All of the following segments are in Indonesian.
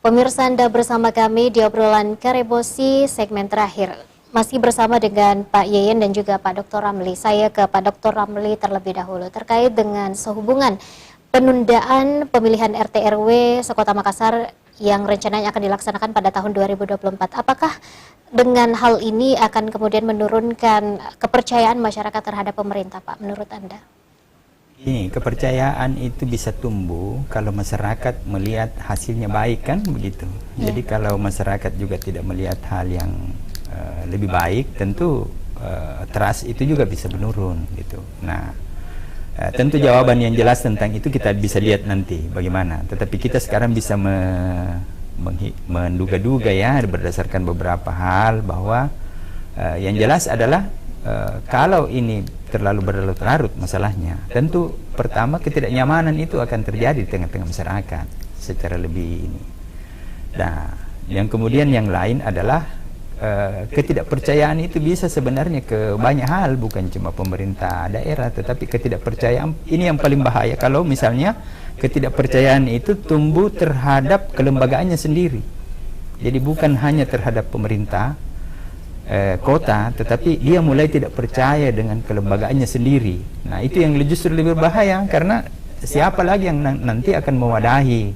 Pemirsa, Anda bersama kami di obrolan Karebosi segmen terakhir. Masih bersama dengan Pak Yeyen dan juga Pak Dr. Ramli. Saya ke Pak Dr. Ramli terlebih dahulu terkait dengan sehubungan penundaan pemilihan RT RW Sekota Makassar yang rencananya akan dilaksanakan pada tahun 2024. Apakah dengan hal ini akan kemudian menurunkan kepercayaan masyarakat terhadap pemerintah, Pak, menurut Anda? Ini kepercayaan itu bisa tumbuh kalau masyarakat melihat hasilnya baik, kan begitu. Jadi kalau masyarakat juga tidak melihat hal yang lebih baik, tentu trust itu juga bisa menurun gitu. Nah, tentu jawaban yang jelas tentang itu kita bisa lihat nanti bagaimana. Tetapi kita sekarang bisa menduga-duga ya berdasarkan beberapa hal bahwa yang jelas adalah kalau ini terlalu berlarut-larut masalahnya, tentu pertama ketidaknyamanan itu akan terjadi di tengah-tengah masyarakat secara lebih ini. Nah, yang kemudian yang lain adalah ketidakpercayaan itu bisa sebenarnya ke banyak hal, bukan cuma pemerintah daerah, tetapi ketidakpercayaan ini yang paling bahaya kalau misalnya ketidakpercayaan itu tumbuh terhadap kelembagaannya sendiri. Jadi bukan hanya terhadap pemerintah kota, tetapi dia mulai tidak percaya dengan kelembagaannya sendiri. Nah, itu yang justru lebih berbahaya, karena siapa lagi yang nanti akan mewadahi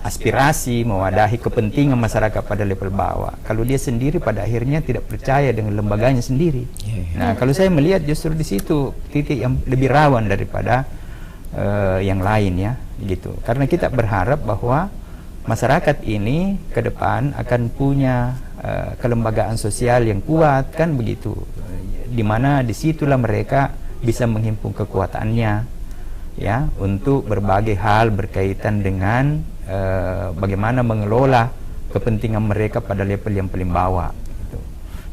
aspirasi, mewadahi kepentingan masyarakat pada level bawah kalau dia sendiri pada akhirnya tidak percaya dengan lembaganya sendiri. Nah, kalau saya melihat justru di situ titik yang lebih rawan daripada yang lain ya, gitu. Karena kita berharap bahwa masyarakat ini ke depan akan punya kelembagaan sosial yang kuat, kan begitu, dimana disitulah mereka bisa menghimpun kekuatannya ya untuk berbagai hal berkaitan dengan bagaimana mengelola kepentingan mereka pada level yang paling bawah gitu.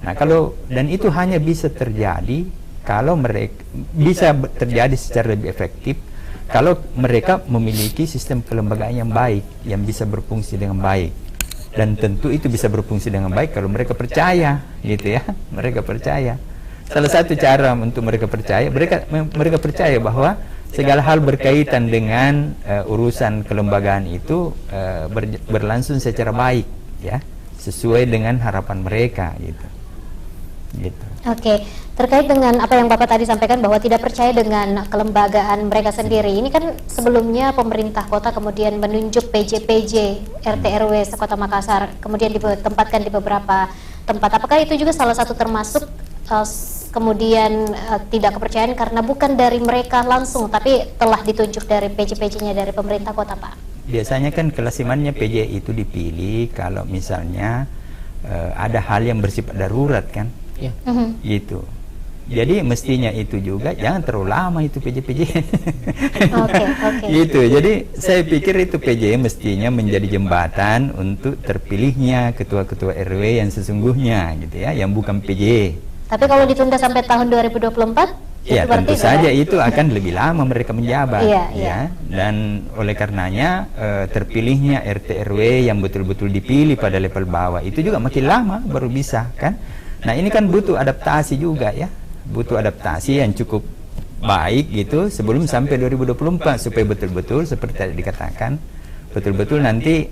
Nah, kalau dan itu hanya bisa terjadi kalau mereka bisa terjadi secara lebih efektif kalau mereka memiliki sistem kelembagaan yang baik, yang bisa berfungsi dengan baik. Dan tentu itu bisa berfungsi dengan baik kalau mereka percaya, gitu ya. Mereka percaya. Salah satu cara untuk mereka percaya, mereka percaya bahwa segala hal berkaitan dengan urusan kelembagaan itu berlangsung secara baik, ya, sesuai dengan harapan mereka, gitu. Gitu. Oke, terkait dengan apa yang Bapak tadi sampaikan bahwa tidak percaya dengan kelembagaan mereka sendiri. Ini kan sebelumnya pemerintah kota kemudian menunjuk PJ-PJ RT RW Sekota Makassar, kemudian ditempatkan di beberapa tempat. Apakah itu juga salah satu termasuk kemudian tidak kepercayaan karena bukan dari mereka langsung, tapi telah ditunjuk dari PJ-PJ-nya dari pemerintah kota, Pak? Biasanya kan kelasimannya PJ itu dipilih kalau misalnya ada hal yang bersifat darurat, kan? Ya, gitu. Jadi mestinya itu juga jangan terlalu lama itu PJ-PJ. Okay. Gitu. Jadi saya pikir itu PJ mestinya menjadi jembatan untuk terpilihnya ketua-ketua RW yang sesungguhnya, gitu ya, yang bukan PJ. Tapi kalau ditunda sampai tahun 2024, ya tentu saja itu akan lebih lama mereka menjabat, ya. Dan oleh karenanya terpilihnya RT RW yang betul-betul dipilih pada level bawah itu juga makin lama baru bisa, kan? Nah, ini kan butuh adaptasi juga ya, butuh adaptasi yang cukup baik gitu sebelum sampai 2024 supaya betul-betul seperti tadi dikatakan, betul-betul nanti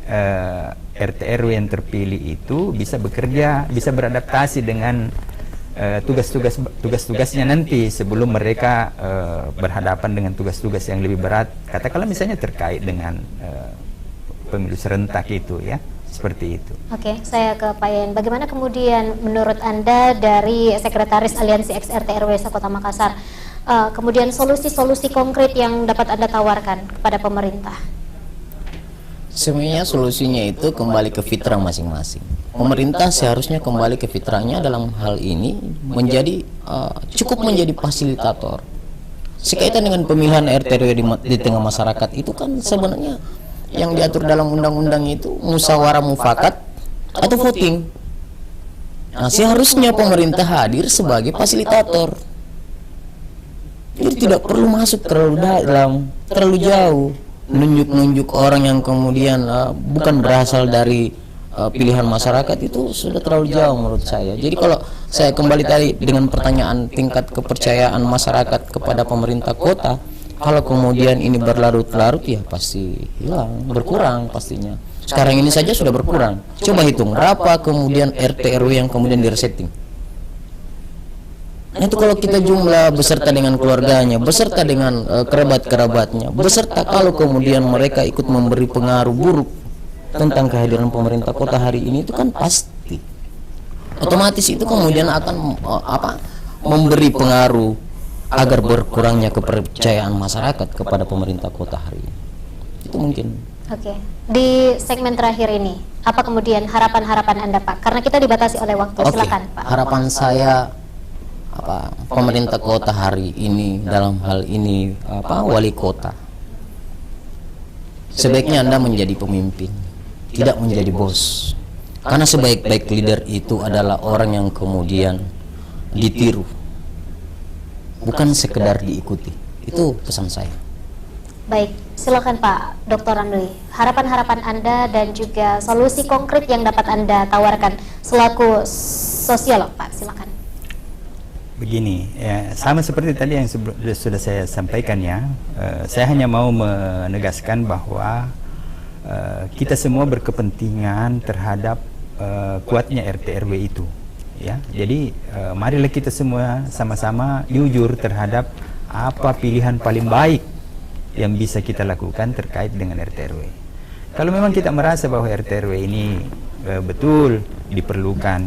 RT RW yang terpilih itu bisa bekerja, bisa beradaptasi dengan tugas-tugasnya nanti sebelum mereka berhadapan dengan tugas-tugas yang lebih berat, katakanlah misalnya terkait dengan pemilu serentak itu ya. Seperti itu. Oke, saya ke Pak Yeyen. Bagaimana kemudian menurut Anda dari Sekretaris Aliansi XRT RW Sekota Makassar, kemudian solusi-solusi konkret yang dapat Anda tawarkan kepada pemerintah? Sebenarnya solusinya itu kembali ke fitrah masing-masing. Pemerintah seharusnya kembali ke fitrahnya dalam hal ini menjadi cukup menjadi fasilitator. Sekaitan dengan pemilihan RT RW di tengah masyarakat itu kan sebenarnya yang diatur dalam undang-undang itu musyawarah mufakat atau voting. Nah, seharusnya pemerintah hadir sebagai fasilitator. Jadi tidak perlu masuk terlalu dalam, terlalu jauh, nunjuk-nunjuk orang yang kemudian bukan berasal dari pilihan masyarakat, itu sudah terlalu jauh menurut saya. Jadi kalau saya kembali tadi dengan pertanyaan tingkat kepercayaan masyarakat kepada pemerintah kota, Kalau kemudian ini berlarut-larut ya pasti hilang, berkurang pastinya. Sekarang ini saja sudah berkurang. Coba hitung berapa kemudian RT RW yang kemudian diresetting. Nah, itu kalau kita jumlah beserta dengan keluarganya, beserta dengan kerabat-kerabatnya, beserta kalau kemudian mereka ikut memberi pengaruh buruk tentang kehadiran pemerintah kota hari ini, itu kan pasti otomatis itu kemudian akan memberi pengaruh agar berkurangnya kepercayaan masyarakat kepada pemerintah kota hari ini. Itu mungkin. Oke. Di segmen terakhir ini, apa kemudian harapan-harapan Anda, Pak? Karena kita dibatasi oleh waktu. Silakan, Pak. Harapan saya pemerintah kota hari ini, dalam hal ini wali kota, sebaiknya Anda menjadi pemimpin, tidak menjadi bos. Karena sebaik-baik leader itu adalah orang yang kemudian ditiru, bukan sekedar diikuti. Itu pesan saya. Baik, silakan Pak Dr. Ramli. Harapan-harapan Anda dan juga solusi konkret yang dapat Anda tawarkan selaku sosiolog, Pak. Silakan. Begini, ya, sama seperti tadi yang sudah saya sampaikan ya. Saya hanya mau menegaskan bahwa kita semua berkepentingan terhadap kuatnya RT RW itu. Ya, jadi marilah kita semua sama-sama jujur terhadap apa pilihan paling baik yang bisa kita lakukan terkait dengan RT RW. Kalau memang kita merasa bahwa RT RW ini betul diperlukan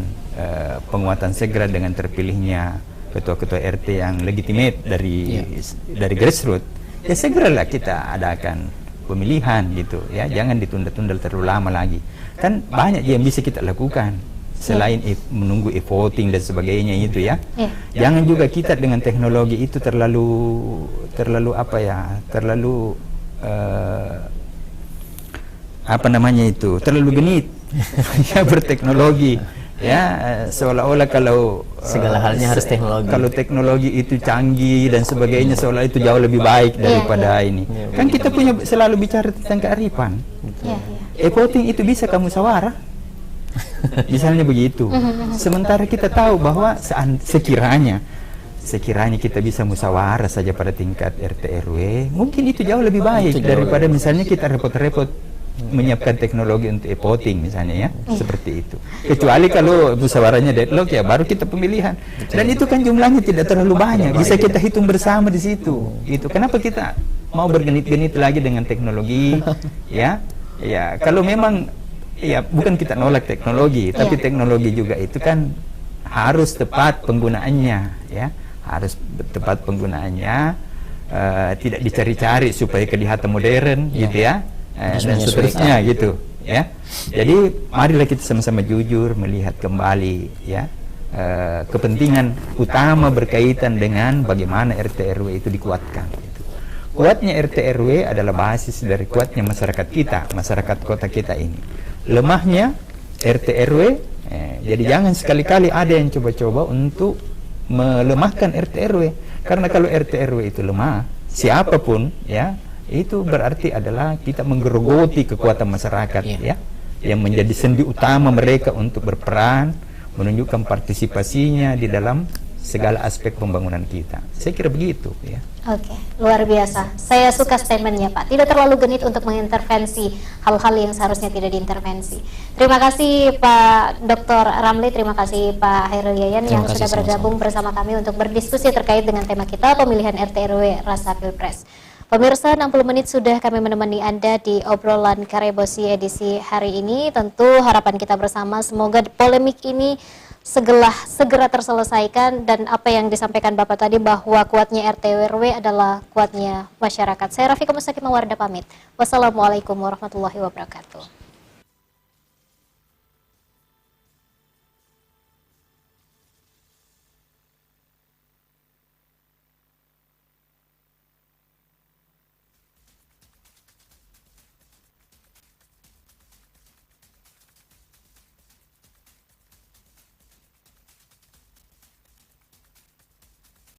penguatan segera dengan terpilihnya ketua-ketua RT yang legitimate dari grassroots, ya segeralah kita adakan pemilihan gitu ya, jangan ditunda-tunda terlalu lama lagi. Kan banyak yang bisa kita lakukan selain menunggu e-voting dan sebagainya itu ya. Jangan juga kita dengan teknologi itu terlalu terlalu genit ya berteknologi ya, seolah-olah kalau segala halnya harus teknologi. Kalau teknologi itu canggih dan sebagainya seolah itu jauh lebih baik daripada ini. Kan kita punya selalu bicara tentang kearifan. E-voting itu bisa kamu musyawarah. Misalnya begitu. Sementara kita tahu bahwa sekiranya kita bisa musyawarah saja pada tingkat RT RW, mungkin itu jauh lebih baik daripada misalnya kita repot-repot menyiapkan teknologi untuk e-voting misalnya ya, seperti itu. Kecuali kalau musyawarahnya deadlock ya baru kita pemilihan. Dan itu kan jumlahnya tidak terlalu banyak, bisa kita hitung bersama di situ. Gitu. Kenapa kita mau bergenit-genit lagi dengan teknologi? Ya, kalau memang ya bukan kita nolak teknologi, tapi teknologi juga itu kan harus tepat penggunaannya, ya, harus tepat penggunaannya, tidak dicari-cari supaya kelihatan modern, gitu ya. Dan seterusnya gitu ya. Jadi marilah kita sama-sama jujur melihat kembali ya kepentingan utama berkaitan dengan bagaimana RT RW itu dikuatkan gitu. Kuatnya RT RW adalah basis dari kuatnya masyarakat kita, masyarakat kota kita ini. Lemahnya RT RW jadi jangan sekali-kali ada yang coba-coba untuk melemahkan RT RW, karena kalau RT RW itu lemah, siapapun ya itu berarti adalah kita menggerogoti kekuatan masyarakat ya, yang menjadi sendi utama mereka untuk berperan menunjukkan partisipasinya di dalam segala aspek pembangunan kita. Saya kira begitu ya. Oke, luar biasa. Saya suka statementnya Pak. Tidak terlalu genit untuk mengintervensi hal-hal yang seharusnya tidak diintervensi. Terima kasih Pak Dr. Ramli, terima kasih Pak Hairul Yayan yang sudah bergabung bersama kami untuk berdiskusi terkait dengan tema kita pemilihan RT RW Rasa Pilpres. Pemirsa, 60 menit sudah kami menemani Anda di obrolan Karebosi edisi hari ini. Tentu harapan kita bersama semoga polemik ini segera terselesaikan, dan apa yang disampaikan Bapak tadi bahwa kuatnya RT RW adalah kuatnya masyarakat. Saya Rafika Mustaqim Mawarda pamit. Wassalamualaikum warahmatullahi wabarakatuh.